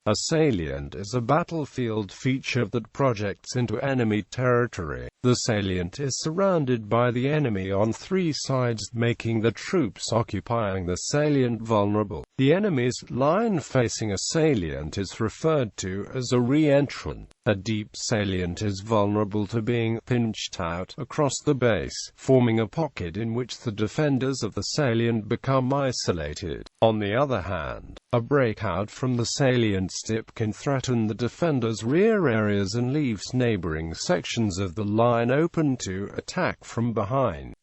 A salient is a battlefield feature that projects into enemy territory. The salient is surrounded by the enemy on three sides, making the troops occupying the salient vulnerable. The enemy's line facing a salient is referred to as a re-entrant. A deep salient is vulnerable to being pinched out across the base, forming a pocket in which the defenders of the salient become isolated. On the other hand, a breakout from the salient tip can threaten the defenders' rear areas and leaves neighboring sections of the line open to attack from behind.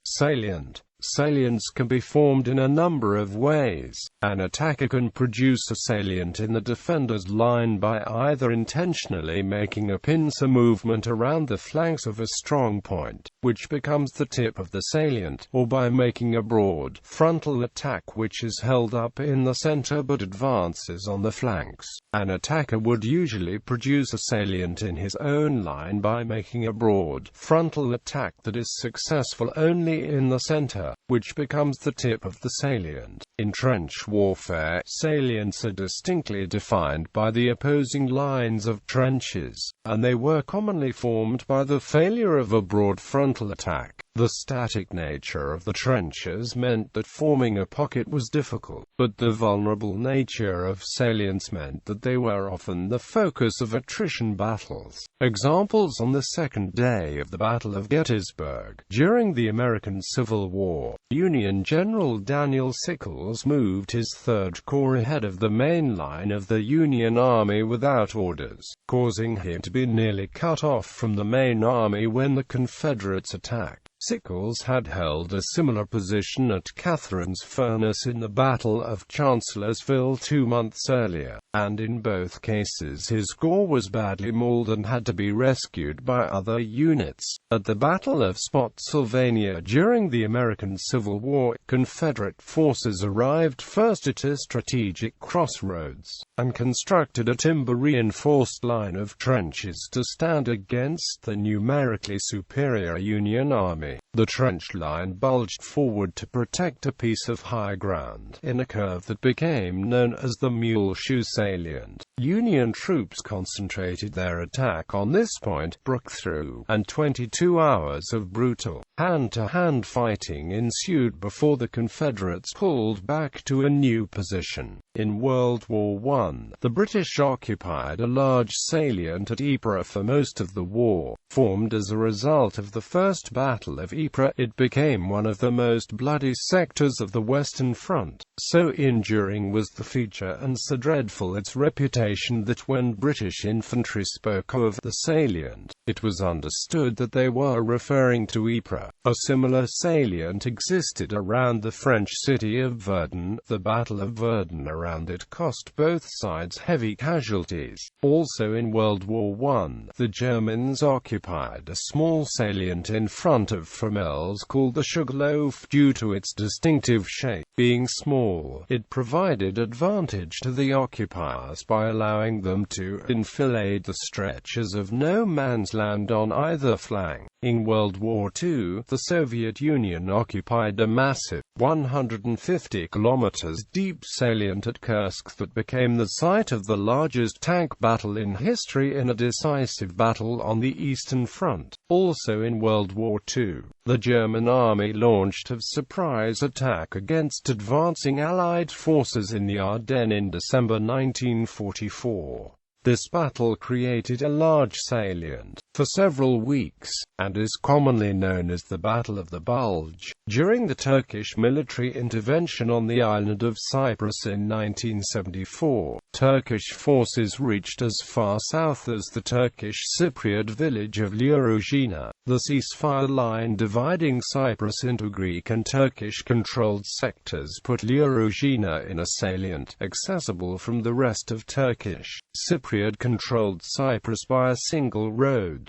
Salients can be formed in a number of ways. An attacker can produce a salient in the defender's line by either intentionally making a pincer movement around the flanks of a strong point, which becomes the tip of the salient, or by making a broad, frontal attack which is held up in the center but advances on the flanks. An attacker would usually produce a salient in his own line by making a broad, frontal attack that is successful only in the center, which becomes the tip of the salient. In trench warfare, salients are distinctly defined by the opposing lines of trenches, and they were commonly formed by the failure of a broad frontal attack. The static nature of the trenches meant that forming a pocket was difficult, but the vulnerable nature of salients meant that they were often the focus of attrition battles. Examples: on the second day of the Battle of Gettysburg, during the American Civil War, Union General Daniel Sickles moved his Third Corps ahead of the main line of the Union Army without orders, causing him to be nearly cut off from the main army when the Confederates attacked. Sickles had held a similar position at Catherine's Furnace in the Battle of Chancellorsville 2 months earlier, and in both cases his corps was badly mauled and had to be rescued by other units. At the Battle of Spotsylvania during the American Civil War, Confederate forces arrived first at a strategic crossroads, and constructed a timber-reinforced line of trenches to stand against the numerically superior Union Army. The trench line bulged forward to protect a piece of high ground in a curve that became known as the Mule Shoe Salient. Union troops concentrated their attack on this point, broke through, and 22 hours of brutal, hand-to-hand fighting ensued before the Confederates pulled back to a new position. In World War I, the British occupied a large salient at Ypres for most of the war. Formed as a result of the First Battle of Ypres, it became one of the most bloody sectors of the Western Front. So enduring was the feature and so dreadful its reputation that when British infantry spoke of the salient, it was understood that they were referring to Ypres. A similar salient existed around the French city of Verdun. The Battle of Verdun around it cost both sides heavy casualties. Also in World War I, the Germans occupied a small salient in front of Fromelles called the Sugarloaf. Due to its distinctive shape, being small, it provided advantage to the occupiers by allowing them to enfilade the stretches of no man's land on either flank. In World War II, the Soviet Union occupied a massive, 150 kilometers deep salient at Kursk that became the site of the largest tank battle in history in a decisive battle on the Eastern Front. Also in World War II, the German army launched a surprise attack against advancing Allied forces in the Ardennes in December 1944. This battle created a large salient for several weeks, and is commonly known as the Battle of the Bulge. During the Turkish military intervention on the island of Cyprus in 1974, Turkish forces reached as far south as the Turkish Cypriot village of Liorogina. The ceasefire line dividing Cyprus into Greek and Turkish-controlled sectors put Liorogina in a salient, accessible from the rest of Turkish Cypriot-controlled Cyprus by a single road.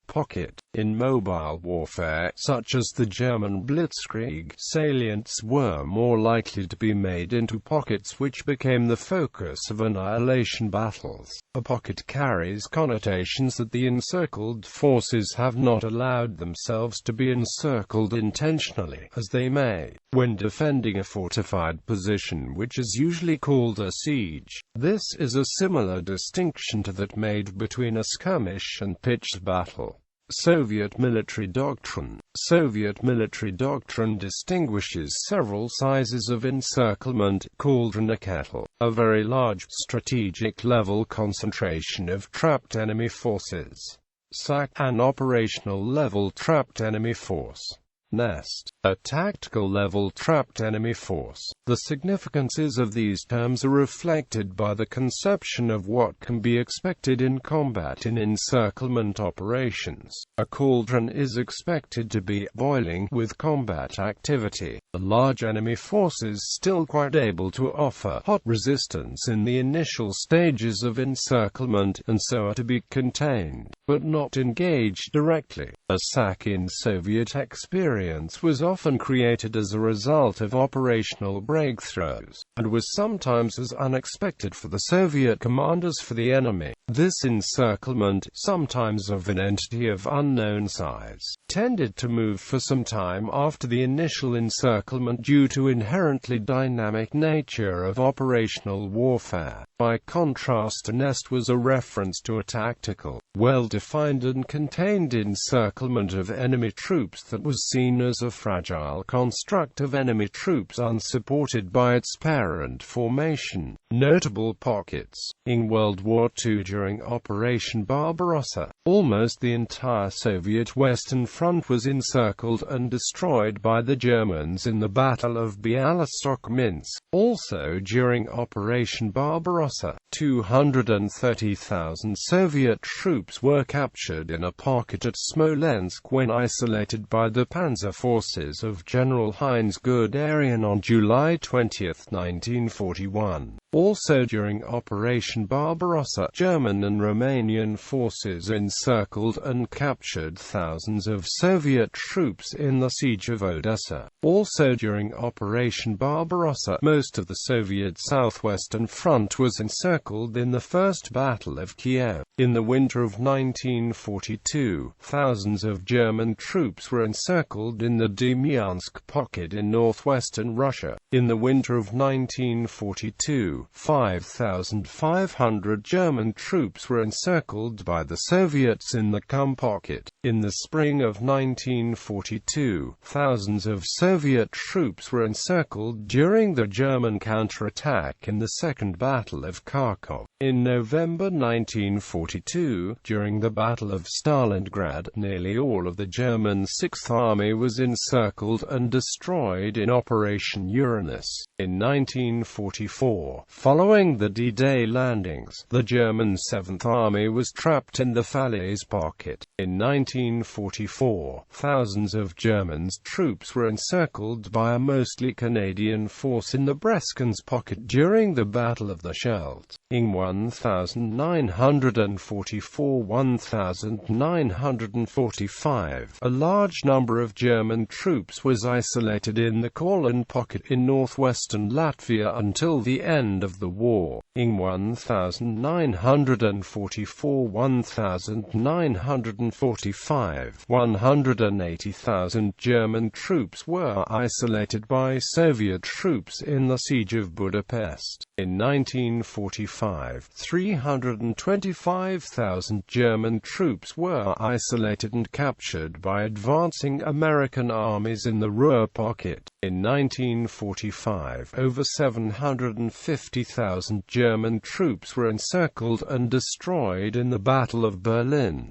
Pocket. In mobile warfare, such as the German Blitzkrieg, salients were more likely to be made into pockets, which became the focus of annihilation battles. A pocket carries connotations that the encircled forces have not allowed themselves to be encircled intentionally, as they may, when defending a fortified position, which is usually called a siege. This is a similar distinction to that made between a skirmish and pitched battle. Soviet military doctrine. Soviet military doctrine distinguishes several sizes of encirclement, called a very large, strategic-level concentration of trapped enemy forces. SAC, an operational-level trapped enemy force. Nest, a tactical-level trapped enemy force. The significances of these terms are reflected by the conception of what can be expected in combat in encirclement operations. A cauldron is expected to be boiling with combat activity. The large enemy force is still quite able to offer hot resistance in the initial stages of encirclement, and so are to be contained, but not engaged directly. A SAC in Soviet experience was often created as a result of operational breakthroughs, and was sometimes as unexpected for the Soviet commanders for the enemy. This encirclement, sometimes of an entity of unknown size, tended to move for some time after the initial encirclement due to inherently dynamic nature of operational warfare. By contrast, a nest was a reference to a tactical, well-defined and contained encirclement of enemy troops that was seen as a fragile construct of enemy troops unsupported by its parent formation. Notable pockets. In World War II during Operation Barbarossa, almost the entire Soviet Western Front was encircled and destroyed by the Germans in the Battle of Bialystok-Minsk. Also during Operation Barbarossa, 230,000 Soviet troops were captured in a pocket at Smolensk when isolated by the panzer forces of General Heinz Guderian on July 20, 1941. Also during Operation Barbarossa, German and Romanian forces encircled and captured thousands of Soviet troops in the siege of Odessa. Also during Operation Barbarossa, most of the Soviet southwestern front was encircled in the First Battle of Kiev. In the winter of 1942, thousands of German troops were encircled in the Demyansk pocket in northwestern Russia. In the winter of 1942, 5,500 German troops were encircled by the Soviets in the Kum pocket. In the spring of 1942, thousands of Soviet troops were encircled during the German counterattack in the Second Battle of Kharkov. In November 1942, during the Battle of Stalingrad, nearly all of the German Sixth Army was encircled and destroyed in Operation Uranus. In 1944, following the D-Day landings, the German Seventh Army was trapped in the Falaise pocket. In 1944, thousands of Germans' troops were encircled by a mostly Canadian force in the Breskens pocket during the Battle of the Scheldt. In 1944-1945, a large number of German troops was isolated in the Courland pocket in northwestern Latvia until the end of the war. In 1944-1945, 180,000 German troops were isolated by Soviet troops in the Siege of Budapest. In 1945, 325,000 German troops were isolated and captured by advancing American armies in the Ruhr Pocket. In 1945, over 750,000 German troops were encircled and destroyed in the Battle of Berlin.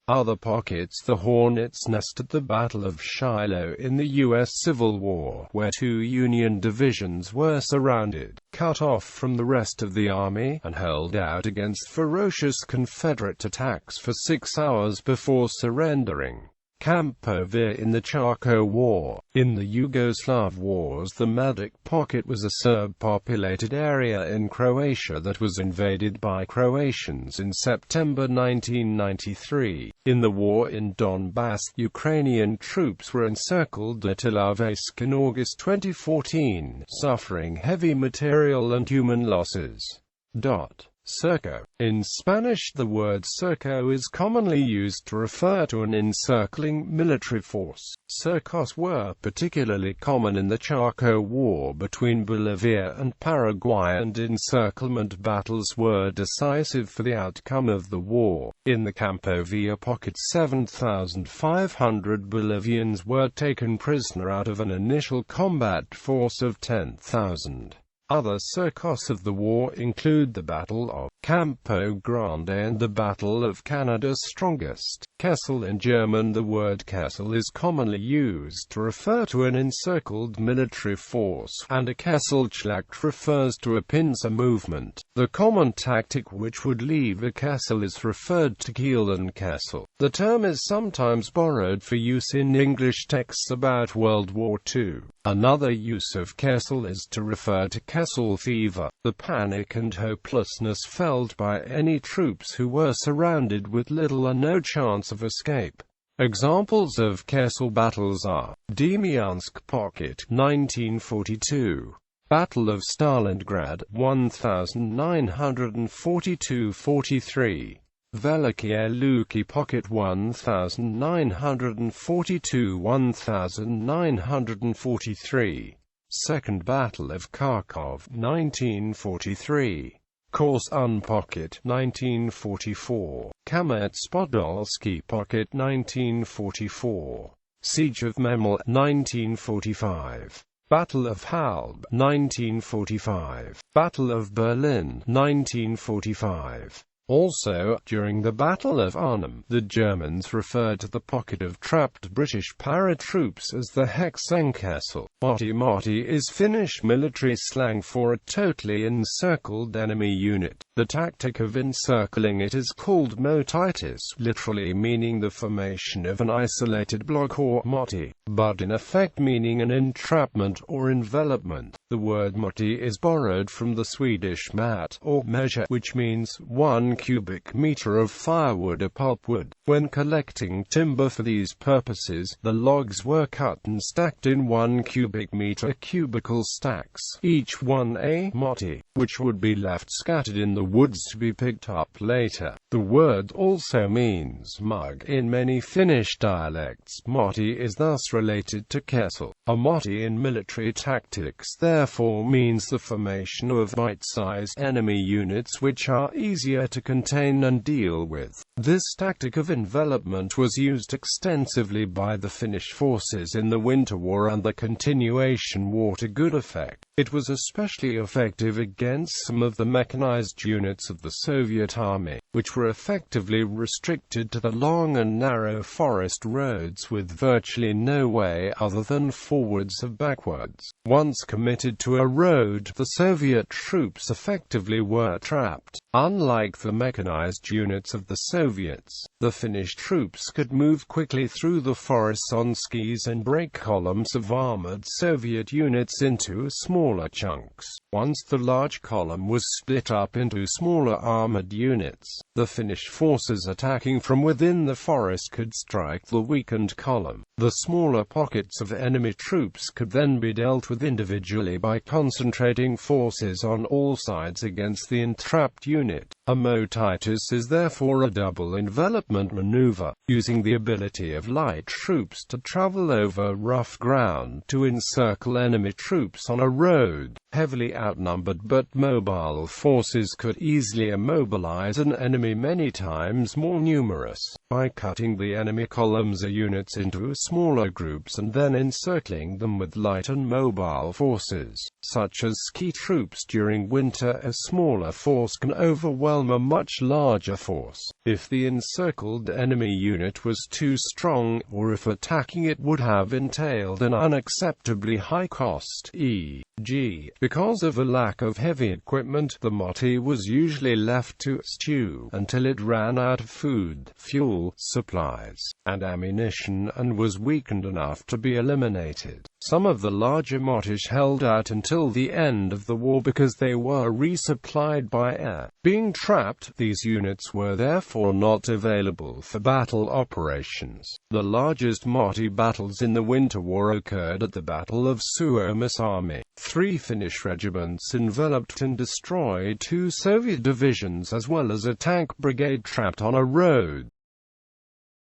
Other pockets: the Hornets' Nest at the Battle of Shiloh in the U.S. Civil War, where 2 Union divisions were surrounded, cut off from the rest of the army, and held out against ferocious Confederate attacks for 6 hours before surrendering. Campo-Vir in the Charco War. In the Yugoslav wars, the Ruhr Pocket was a Serb-populated area in Croatia that was invaded by Croatians in September 1993. In the war in Donbass, Ukrainian troops were encircled at Ilovaisk in August 2014, suffering heavy material and human losses. Cerco. In Spanish, the word cerco is commonly used to refer to an encircling military force. Cercos were particularly common in the Charco War between Bolivia and Paraguay, and encirclement battles were decisive for the outcome of the war. In the Campo-Vir pocket, 7,500 Bolivians were taken prisoner out of an initial combat force of 10,000. Other cercos of the war include the Battle of Campo Grande and the Battle of Canada's Strongest. Kessel. In German, the word Kessel is commonly used to refer to an encircled military force, and a Kesselschlacht refers to a pincer movement. The common tactic which would leave a Kessel is referred to Kiel and Kessel. The term is sometimes borrowed for use in English texts about World War II. Another use of Kessel is to refer to Kessel fever, the panic and hopelessness felt by any troops who were surrounded with little or no chance of escape. Examples of Kessel battles are Demiansk Pocket, 1942. Battle of Stalingrad, 1942–43. Velikie Luki Pocket, 1942–1943. Second Battle of Kharkov, 1943. Korsun Pocket, 1944. Kamets-Podolsky Pocket, 1944. Siege of Memel, 1945. Battle of Halb, 1945. Battle of Berlin, 1945. Also, during the Battle of Arnhem, the Germans referred to the pocket of trapped British paratroops as the Hexenkessel. Motti is Finnish military slang for a totally encircled enemy unit. The tactic of encircling it is called motitis, literally meaning the formation of an isolated block or motti, but in effect meaning an entrapment or envelopment. The word motti is borrowed from the Swedish mat, or measure, which means 1 cubic meter of firewood or pulpwood. When collecting timber for these purposes, the logs were cut and stacked in 1 cubic meter cubical stacks, each one a motti, which would be left scattered in the woods to be picked up later. The word also means mug in many Finnish dialects. Motti is thus related to kessel. A motti in military tactics therefore means the formation of bite-sized enemy units which are easier to contain and deal with. This tactic of envelopment was used extensively by the Finnish forces in the Winter War and the Continuation War to good effect. It was especially effective against some of the mechanized units of the Soviet Army, which were effectively restricted to the long and narrow forest roads with virtually no way other than forwards or backwards. Once committed to a road, the Soviet troops effectively were trapped. Unlike the mechanized units of the Soviets, the Finnish troops could move quickly through the forests on skis and break columns of armored Soviet units into smaller chunks. Once the large column was split up into smaller armored units, the Finnish forces attacking from within the forest could strike the weakened column. The smaller pockets of enemy troops could then be dealt with individually by concentrating forces on all sides against the entrapped unit. A motitis is therefore a double envelopment maneuver, using the ability of light troops to travel over rough ground to encircle enemy troops on a road. Heavily outnumbered but mobile forces could easily immobilize an enemy many times more numerous, by cutting the enemy columns or units into smaller groups and then encircling them with light and mobile forces, such as ski troops during winter. A smaller force can overwhelm overwhelm a much larger force. If the encircled enemy unit was too strong, or if attacking it would have entailed an unacceptably high cost, e.g., because of a lack of heavy equipment, the motti was usually left to stew until it ran out of food, fuel, supplies, and ammunition, and was weakened enough to be eliminated. Some of the larger mottis held out until the end of the war because they were resupplied by air. Being trapped, these units were therefore not available for battle operations. The largest motti battles in the Winter War occurred at the Battle of Suomussalmi. 3 Finnish regiments enveloped and destroyed 2 Soviet divisions as well as a tank brigade trapped on a road.